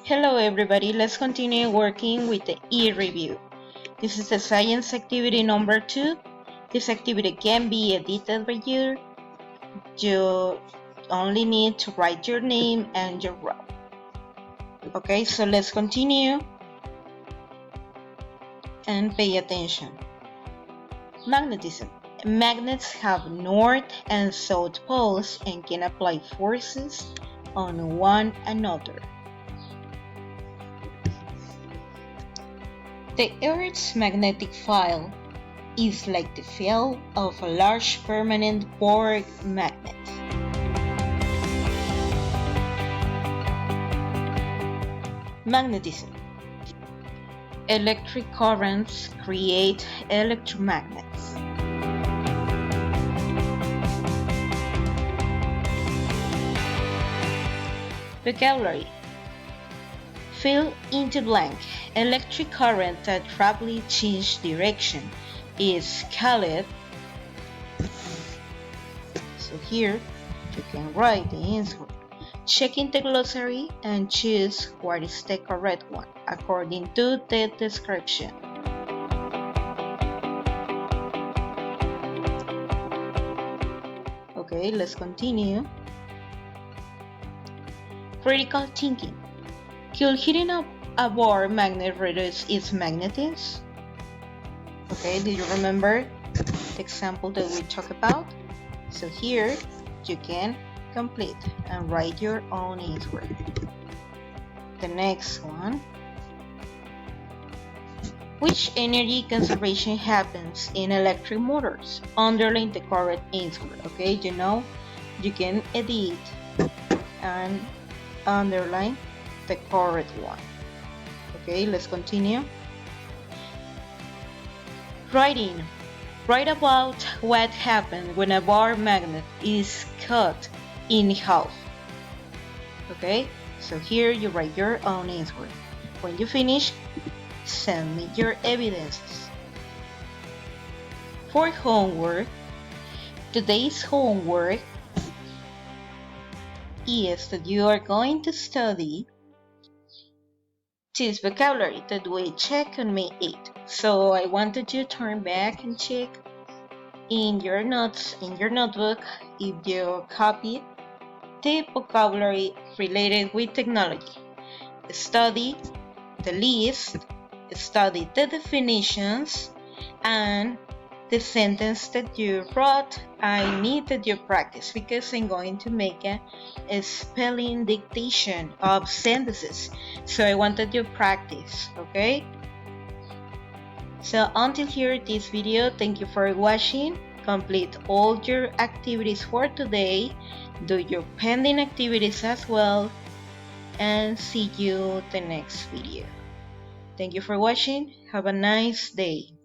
Hello everybody, let's continue working with the e-review. This is the science activity number 2. This activity can be edited by you. You only need to write your name and your row. Okay, so let's continue and pay attention. Magnetism. Magnets have north and south poles and can apply forces on one another. The Earth's magnetic field is like the field of a large permanent Borg magnet. Magnetism. Electric currents create electromagnets. Vocabulary. Fill in the blank. Electric current that rapidly changes direction is called. So here you can write the answer. Check in the glossary and choose what is the correct one according to the description. Okay, let's continue. Critical thinking. Could heating up a bar magnet reduce its magnetism? Okay, do you remember the example that we talked about? So here you can complete and write your own answer. The next one. Which energy conservation happens in electric motors? Underline the correct answer. Okay, you can edit and underline the correct one. Okay, let's continue. Writing. Write about what happened when a bar magnet is cut in half. Okay, so here you write your own answer. When you finish, send me your evidences. For homework, today's homework is that you are going to study this vocabulary that we check on May 8th. So I wanted you to turn back and check in your notes, in your notebook, if you copied the vocabulary related with technology. Study the list, study the definitions, and the sentence that you wrote. I need that you practice because I'm going to make a spelling dictation of sentences. So I wanted you practice, okay? So until here this video, thank you for watching. Complete all your activities for today. Do your pending activities as well. And see you the next video. Thank you for watching. Have a nice day.